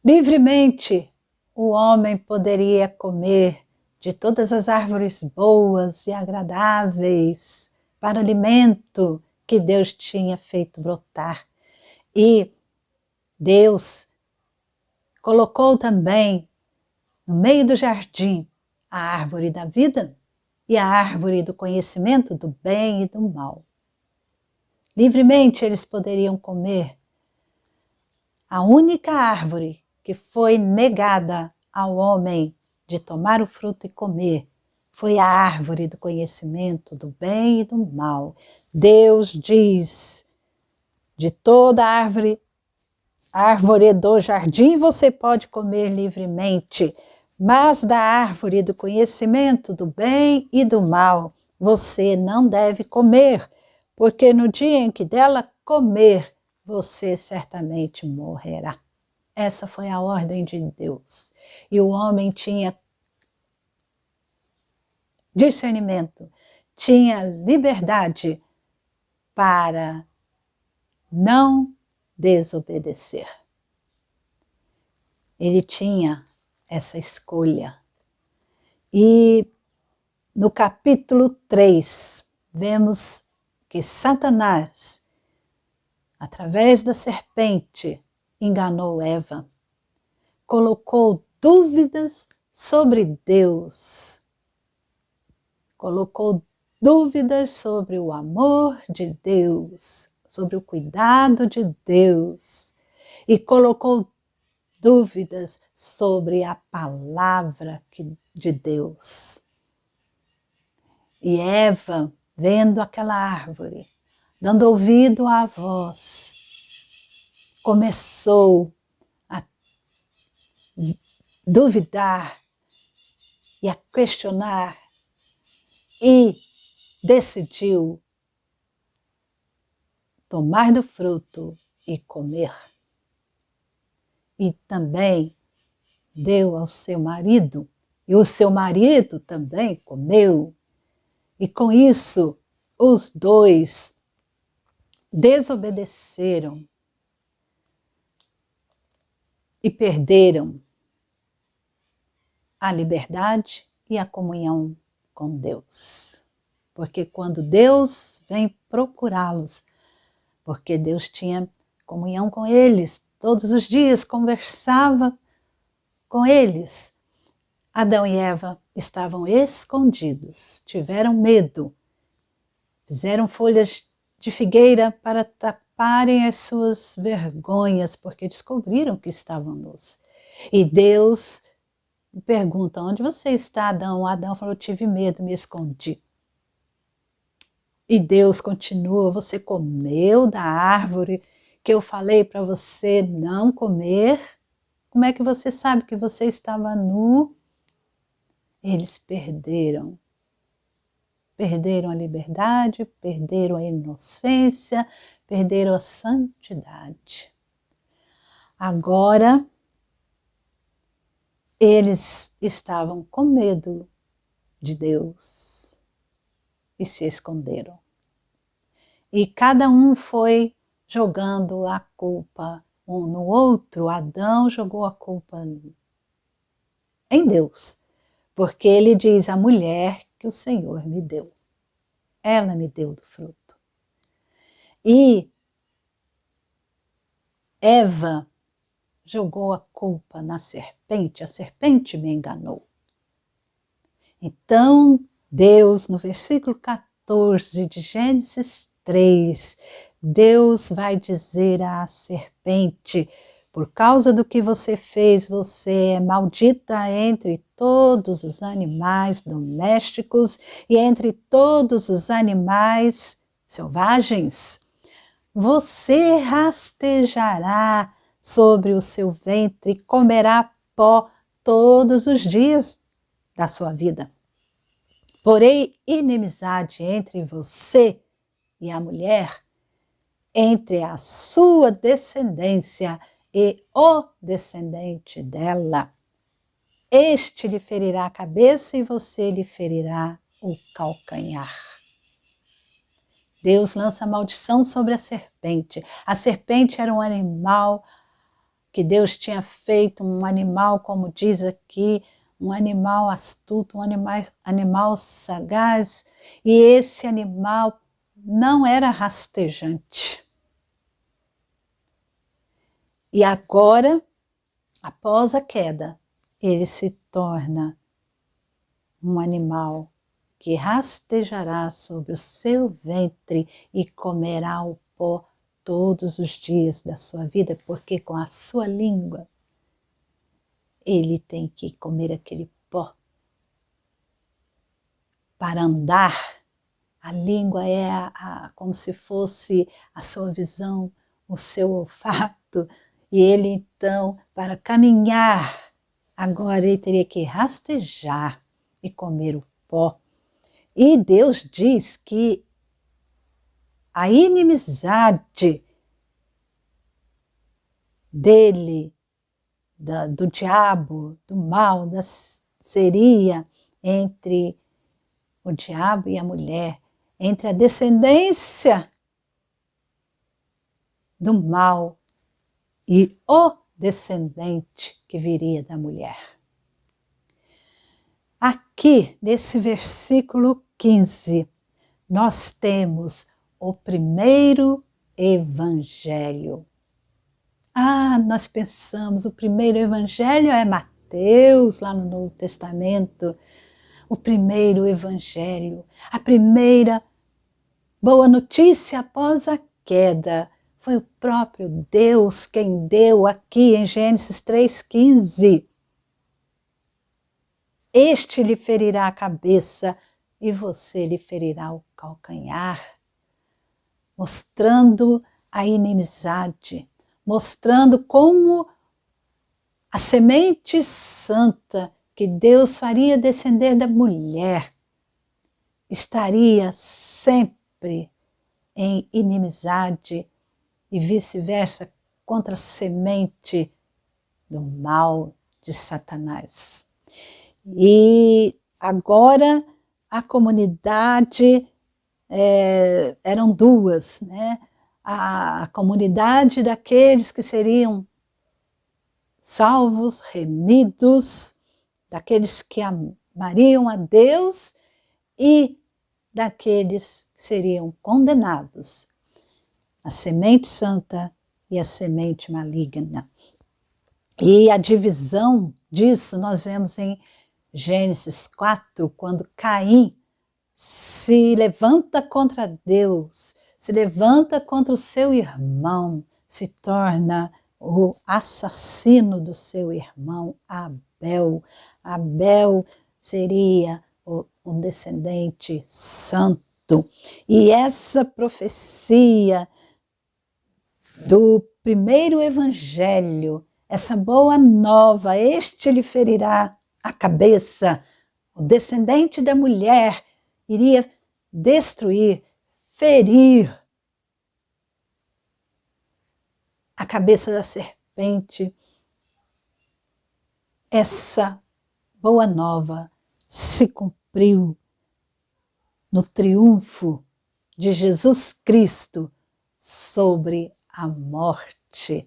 Livremente o homem poderia comer de todas as árvores boas e agradáveis para alimento que Deus tinha feito brotar. E Deus colocou também no meio do jardim a árvore da vida e a árvore do conhecimento do bem e do mal. Livremente eles poderiam comer a única árvore que foi negada ao homem de tomar o fruto e comer foi a árvore do conhecimento do bem e do mal. Deus diz, de toda árvore do jardim você pode comer livremente, mas da árvore do conhecimento do bem e do mal você não deve comer, porque no dia em que dela comer, você certamente morrerá. Essa foi a ordem de Deus. E o homem tinha discernimento, tinha liberdade para não desobedecer. Ele tinha essa escolha. E no capítulo 3, vemos que Satanás, através da serpente, enganou Eva, colocou dúvidas sobre Deus, colocou dúvidas sobre o amor de Deus, sobre o cuidado de Deus, e colocou dúvidas sobre a palavra de Deus. E Eva, vendo aquela árvore, dando ouvido à voz, começou a duvidar e a questionar e decidiu tomar do fruto e comer. E também deu ao seu marido, e o seu marido também comeu. E com isso, os dois desobedeceram e perderam a liberdade e a comunhão com Deus. Porque quando Deus vem procurá-los, porque Deus tinha comunhão com eles, todos os dias conversava com eles, Adão e Eva estavam escondidos, tiveram medo, fizeram folhas de figueira para taparem as suas vergonhas, porque descobriram que estavam nus. E Deus pergunta, onde você está, Adão? Adão falou, tive medo, me escondi. E Deus continua, você comeu da árvore que eu falei para você não comer? Como é que você sabe que você estava nu? Eles perderam a liberdade, perderam a inocência, perderam a santidade. Agora, eles estavam com medo de Deus e se esconderam. E cada um foi jogando a culpa um no outro. Adão jogou a culpa em Deus, porque ele diz, a mulher que o Senhor me deu, ela me deu do fruto. E Eva jogou a culpa na serpente, a serpente me enganou. Então Deus, no versículo 14 de Gênesis 3, Deus vai dizer à serpente, por causa do que você fez, você é maldita entre todos os animais domésticos e entre todos os animais selvagens. Você rastejará sobre o seu ventre e comerá pó todos os dias da sua vida. Porém, inimizade entre você e a mulher, entre a sua descendência e o descendente dela. Este lhe ferirá a cabeça e você lhe ferirá o calcanhar. Deus lança maldição sobre a serpente. A serpente era um animal que Deus tinha feito um animal, como diz aqui, um animal astuto, um animal sagaz, e esse animal não era rastejante. E agora, após a queda, ele se torna um animal que rastejará sobre o seu ventre e comerá o pó todos os dias da sua vida, porque com a sua língua ele tem que comer aquele pó. Para andar, a língua é como se fosse a sua visão, o seu olfato, e ele então, para caminhar, agora ele teria que rastejar e comer o pó. E Deus diz que a inimizade dele, do diabo, do mal, seria entre o diabo e a mulher, entre a descendência do mal e o descendente que viria da mulher. Aqui, nesse versículo 15, nós temos o primeiro evangelho. Nós pensamos, o primeiro evangelho é Mateus, lá no Novo Testamento. O primeiro evangelho, a primeira boa notícia após a queda, foi o próprio Deus quem deu aqui em Gênesis 3,15. Este lhe ferirá a cabeça e você lhe ferirá o calcanhar, mostrando a inimizade, mostrando como a semente santa que Deus faria descender da mulher estaria sempre em inimizade e vice-versa contra a semente do mal de Satanás. E agora a comunidade eram duas, né? A comunidade daqueles que seriam salvos, remidos, daqueles que amariam a Deus e daqueles que seriam condenados, a semente santa e a semente maligna. E a divisão disso nós vemos em Gênesis 4, quando Caim se levanta contra Deus, se levanta contra o seu irmão, se torna o assassino do seu irmão Abel. Abel seria um descendente santo. E essa profecia do primeiro evangelho, essa boa nova, este lhe ferirá a cabeça, o descendente da mulher iria destruir, ferir a cabeça da serpente. Essa boa nova se cumpriu no triunfo de Jesus Cristo sobre a morte,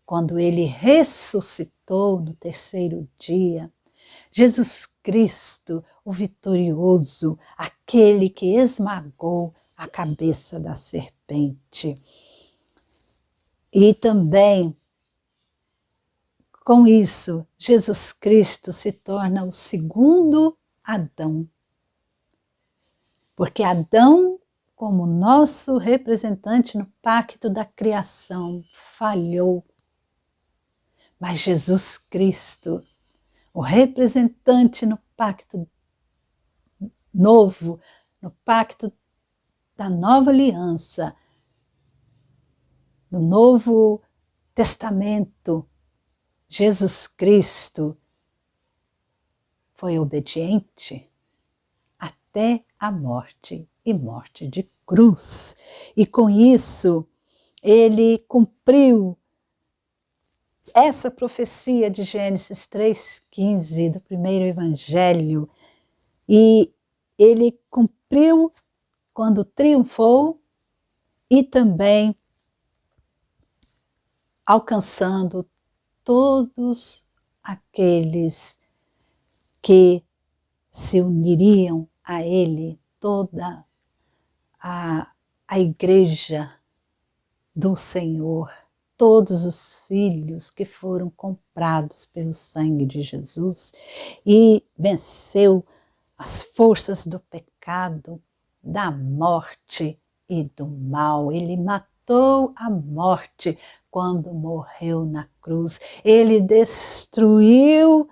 quando ele ressuscitou no terceiro dia. Jesus Cristo, o vitorioso, aquele que esmagou a cabeça da serpente. E também, com isso, Jesus Cristo se torna o segundo Adão. Porque Adão, como nosso representante no pacto da criação, falhou. Mas Jesus Cristo, o representante no pacto novo, no pacto da nova aliança, no Novo Testamento, Jesus Cristo foi obediente até a morte e morte de cruz. E com isso, ele cumpriu essa profecia de Gênesis 3,15, do primeiro evangelho, e ele cumpriu quando triunfou e também alcançando todos aqueles que se uniriam a ele, toda a igreja do Senhor, todos os filhos que foram comprados pelo sangue de Jesus, e venceu as forças do pecado, da morte e do mal. Ele matou a morte quando morreu na cruz. Ele destruiu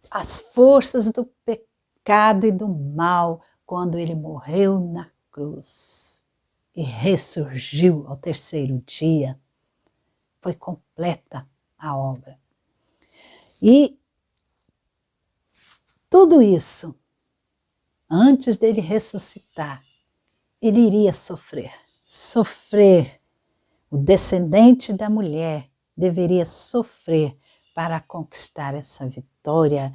as forças do pecado e do mal quando ele morreu na cruz e ressurgiu ao terceiro dia. Foi completa a obra. E tudo isso, antes dele ressuscitar, ele iria sofrer. Sofrer. O descendente da mulher deveria sofrer para conquistar essa vitória.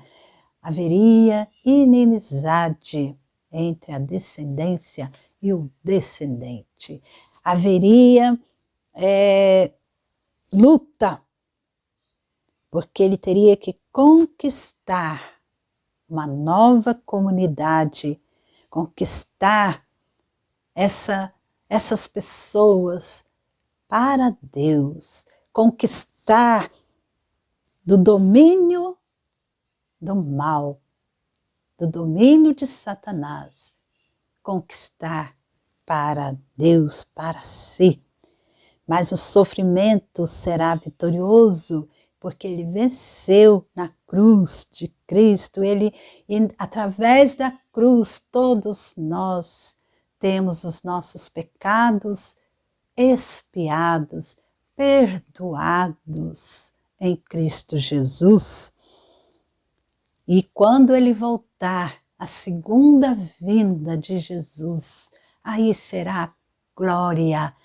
Haveria inimizade entre a descendência e o descendente. Haveria luta, porque ele teria que conquistar uma nova comunidade, conquistar essas pessoas para Deus, conquistar do domínio do mal, do domínio de Satanás, conquistar para Deus, para si. Mas o sofrimento será vitorioso, porque ele venceu na cruz de Cristo. E através da cruz, todos nós temos os nossos pecados expiados, perdoados em Cristo Jesus. E quando ele voltar, a segunda vinda de Jesus, aí será glória,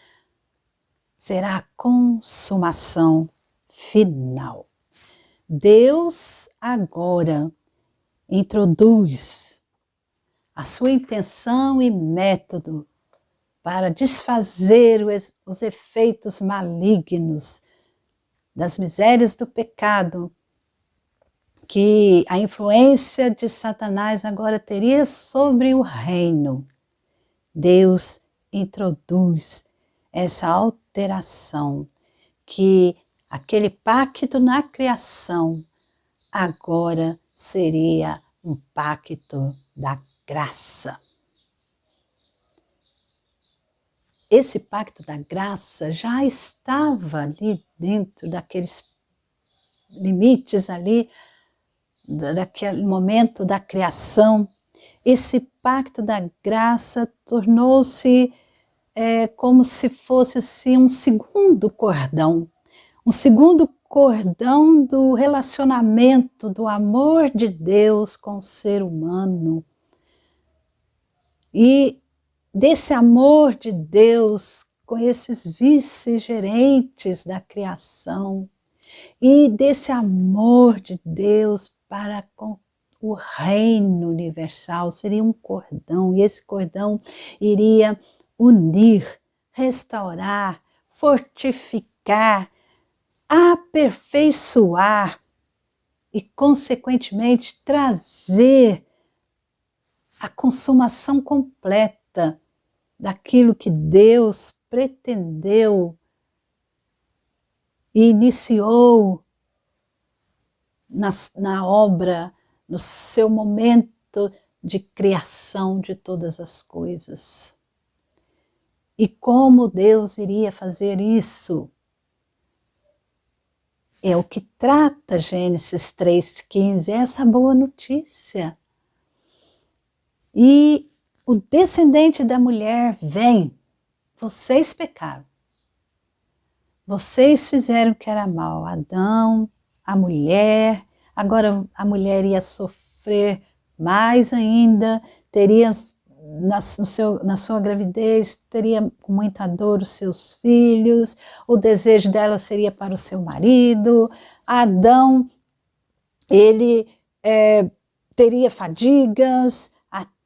será a consumação final. Deus agora introduz a sua intenção e método para desfazer os efeitos malignos das misérias do pecado, que a influência de Satanás agora teria sobre o reino. Deus introduz essa alteração, que aquele pacto na criação agora seria um pacto da graça. Esse pacto da graça já estava ali dentro daqueles limites ali, daquele momento da criação. Esse pacto da graça tornou-se como se fosse assim um segundo cordão do relacionamento, do amor de Deus com o ser humano. E desse amor de Deus com esses vice-gerentes da criação, e desse amor de Deus para com o reino universal, seria um cordão, e esse cordão iria unir, restaurar, fortificar, aperfeiçoar e, consequentemente, trazer a consumação completa daquilo que Deus pretendeu e iniciou na obra, no seu momento de criação de todas as coisas. E como Deus iria fazer isso? É o que trata Gênesis 3,15, essa boa notícia. E o descendente da mulher vem, vocês pecaram. Vocês fizeram o que era mal, Adão, a mulher, agora a mulher ia sofrer mais ainda, teria na sua gravidez, teria com muita dor os seus filhos, o desejo dela seria para o seu marido. Adão, ele teria fadigas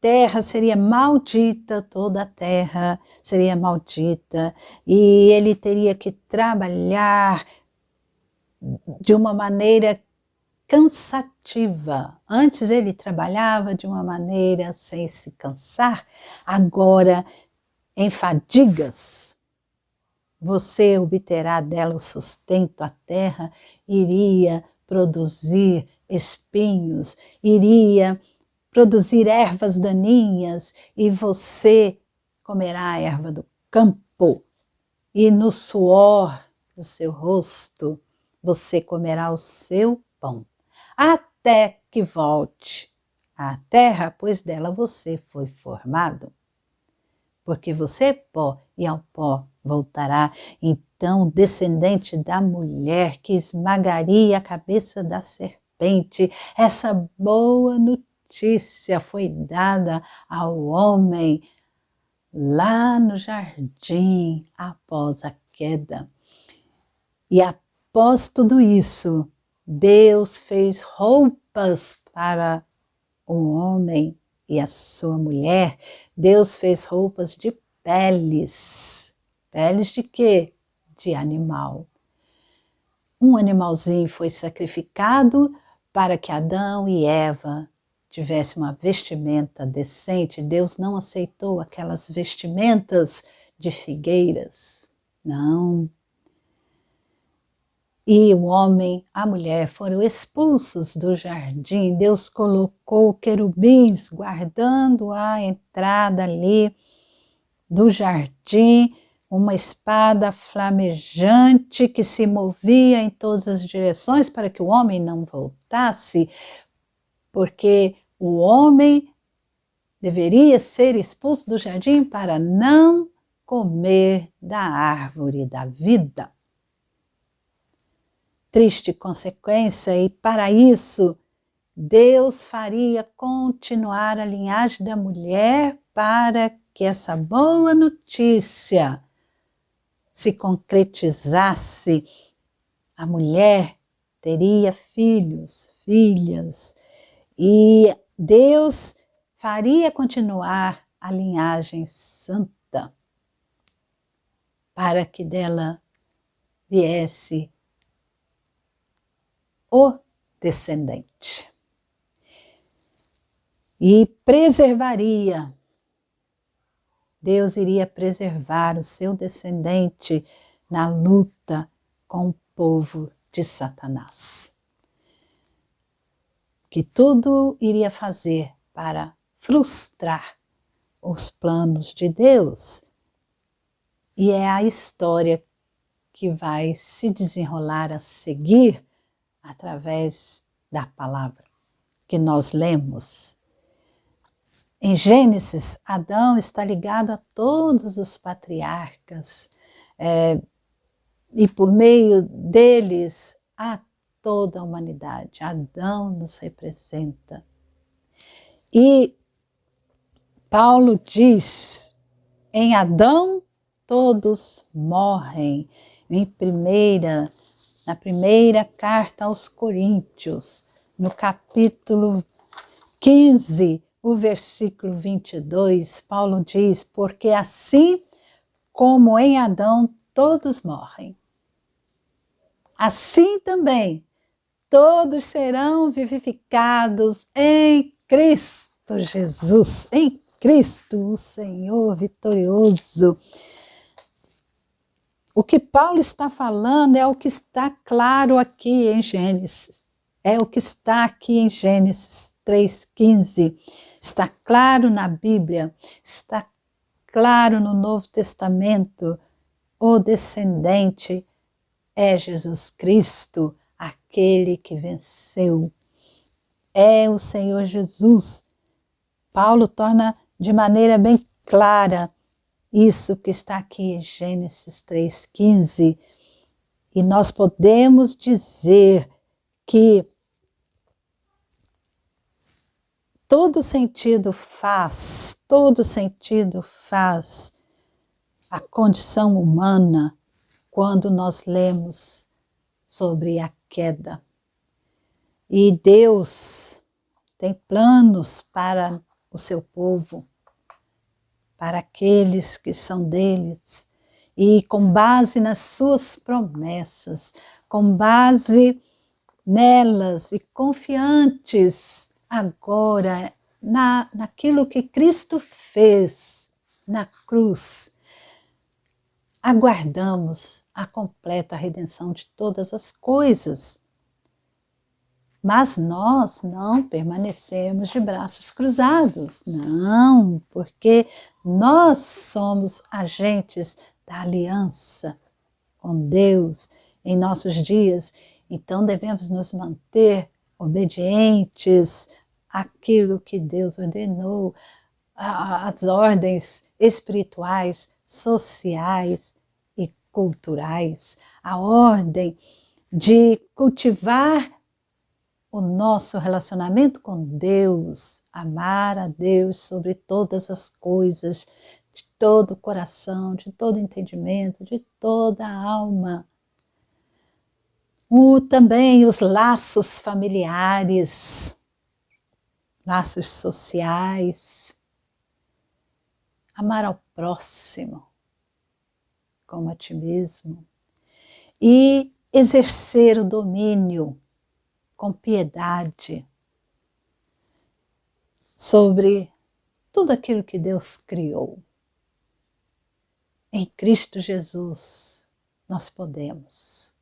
terra seria maldita, toda a terra seria maldita, e ele teria que trabalhar de uma maneira cansativa. Antes ele trabalhava de uma maneira sem se cansar, agora em fadigas. Você obterá dela o sustento, a terra iria produzir espinhos, iria produzir ervas daninhas, e você comerá a erva do campo, e no suor do seu rosto você comerá o seu pão, até que volte à terra, pois dela você foi formado. Porque você é pó, e ao pó voltará. Então, descendente da mulher que esmagaria a cabeça da serpente, essa boa notícia foi dada ao homem lá no jardim após a queda. E após tudo isso, Deus fez roupas para o homem e a sua mulher. Deus fez roupas de peles. Peles de quê? De animal. Um animalzinho foi sacrificado para que Adão e Eva tivessem uma vestimenta decente. Deus não aceitou aquelas vestimentas de figueiras. Não. E o homem, a mulher foram expulsos do jardim. Deus colocou querubins guardando a entrada ali do jardim, uma espada flamejante que se movia em todas as direções para que o homem não voltasse, porque o homem deveria ser expulso do jardim para não comer da árvore da vida. Triste consequência, e para isso Deus faria continuar a linhagem da mulher para que essa boa notícia se concretizasse. A mulher teria filhos, filhas, e Deus faria continuar a linhagem santa para que dela viesse o descendente. E preservaria, Deus iria preservar o seu descendente na luta com o povo de Satanás. Que tudo iria fazer para frustrar os planos de Deus. E é a história que vai se desenrolar a seguir através da palavra que nós lemos. Em Gênesis, Adão está ligado a todos os patriarcas, e por meio deles a toda a humanidade. Adão nos representa. E Paulo diz, em Adão todos morrem. Na primeira carta aos Coríntios, no capítulo 15, o versículo 22, Paulo diz, porque assim como em Adão todos morrem, assim também todos serão vivificados em Cristo Jesus, em Cristo, o Senhor vitorioso. O que Paulo está falando é o que está claro aqui em Gênesis. É o que está aqui em Gênesis 3,15. Está claro na Bíblia, está claro no Novo Testamento. O descendente é Jesus Cristo, aquele que venceu. É o Senhor Jesus. Paulo torna de maneira bem clara isso que está aqui em Gênesis 3,15. E nós podemos dizer que todo sentido faz a condição humana quando nós lemos sobre a queda. E Deus tem planos para o seu povo, para aqueles que são deles, e com base nas suas promessas, com base nelas e confiantes agora naquilo que Cristo fez na cruz, aguardamos a completa redenção de todas as coisas. Mas nós não permanecemos de braços cruzados, não, porque nós somos agentes da aliança com Deus em nossos dias, então devemos nos manter obedientes àquilo que Deus ordenou, às ordens espirituais, sociais e culturais, a ordem de cultivar o nosso relacionamento com Deus, amar a Deus sobre todas as coisas, de todo o coração, de todo entendimento, de toda a alma. Também os laços familiares, laços sociais, amar ao próximo como a ti mesmo e exercer o domínio com piedade sobre tudo aquilo que Deus criou. Em Cristo Jesus nós podemos,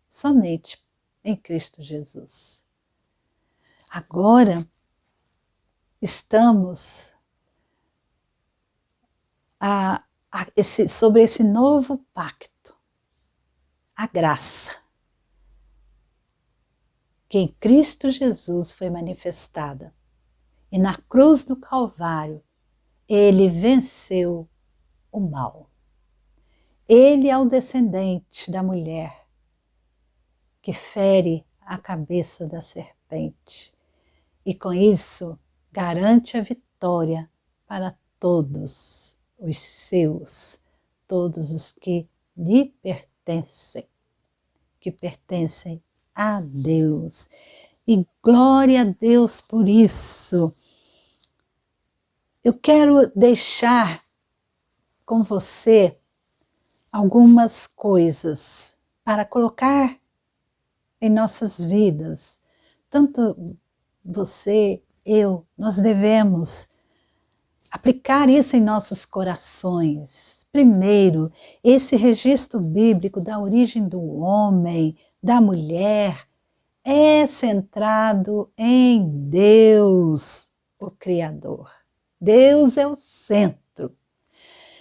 somente em Cristo Jesus. Agora estamos sobre esse novo pacto, a graça, que em Cristo Jesus foi manifestada. E na cruz do Calvário, ele venceu o mal. Ele é o descendente da mulher que fere a cabeça da serpente. E com isso, garante a vitória para todos os seus, todos os que lhe pertencem, que pertencem a Deus. E glória a Deus por isso. Eu quero deixar com você algumas coisas para colocar em nossas vidas. Tanto você, eu, nós devemos aplicar isso em nossos corações. Primeiro, esse registro bíblico da origem do homem, da mulher, é centrado em Deus, o Criador. Deus é o centro.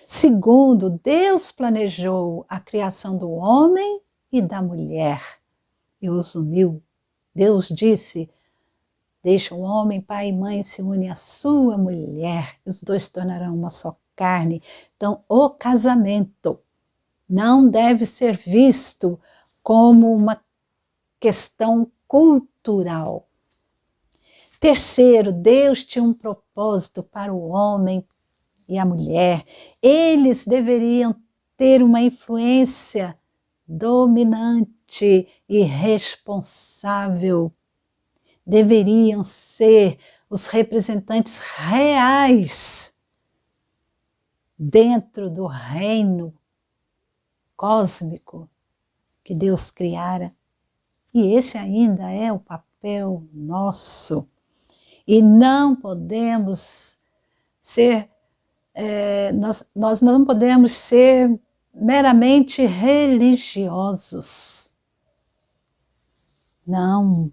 Segundo, Deus planejou a criação do homem e da mulher e os uniu. Deus disse: deixa o homem, pai e mãe, se une à sua mulher, e os dois tornarão uma só carne. Então, o casamento não deve ser visto como uma questão cultural. Terceiro, Deus tinha um propósito para o homem e a mulher. Eles deveriam ter uma influência dominante e responsável. Deveriam ser os representantes reais dentro do reino cósmico que Deus criara. E esse ainda é o papel nosso. E não podemos ser, nós não podemos ser meramente religiosos. Não,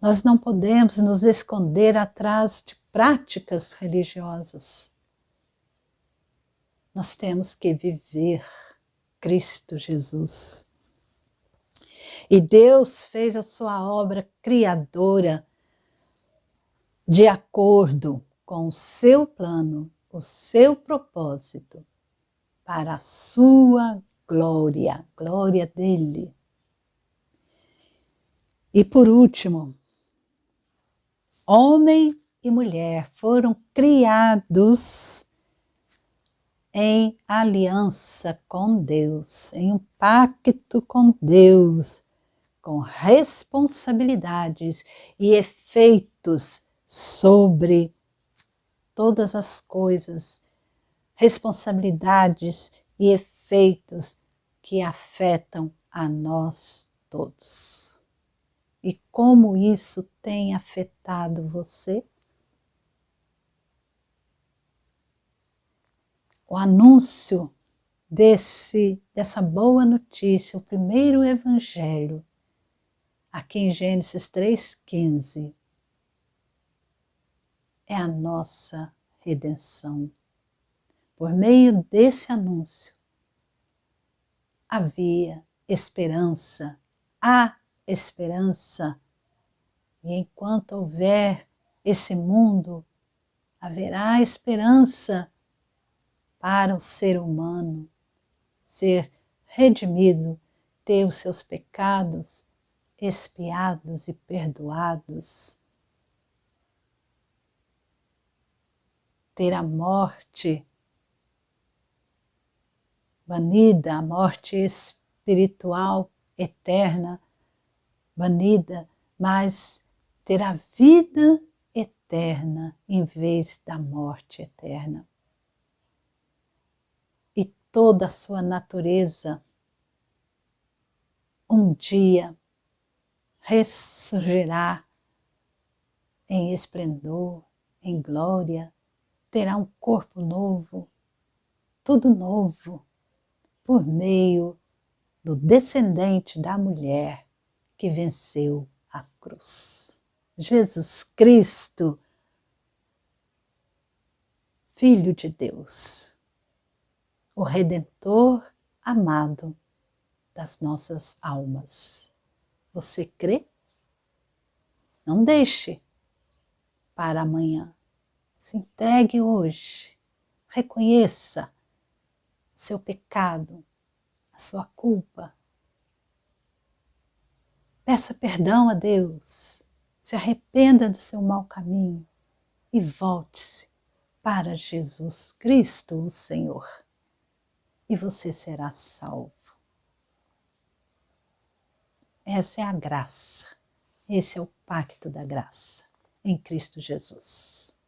nós não podemos nos esconder atrás de práticas religiosas. Nós temos que viver Cristo Jesus. E Deus fez a sua obra criadora de acordo com o seu plano, o seu propósito, para a sua glória, glória dele. E por último, homem e mulher foram criados em aliança com Deus, em um pacto com Deus, com responsabilidades e efeitos sobre todas as coisas, responsabilidades e efeitos que afetam a nós todos. E como isso tem afetado você? O anúncio dessa boa notícia, o primeiro evangelho, aqui em Gênesis 3,15, é a nossa redenção. Por meio desse anúncio, havia esperança, há esperança. E enquanto houver esse mundo, haverá esperança para o ser humano ser redimido, ter os seus pecados expiados e perdoados, ter a morte banida, a morte espiritual eterna banida, mas ter a vida eterna em vez da morte eterna. E toda a sua natureza um dia ressurgirá em esplendor, em glória, terá um corpo novo, tudo novo, por meio do descendente da mulher que venceu a cruz. Jesus Cristo, Filho de Deus, o Redentor amado das nossas almas. Você crê? Não deixe para amanhã. Se entregue hoje. Reconheça seu pecado, a sua culpa. Peça perdão a Deus. Se arrependa do seu mau caminho e volte-se para Jesus Cristo, o Senhor. E você será salvo. Essa é a graça. Esse é o pacto da graça em Cristo Jesus.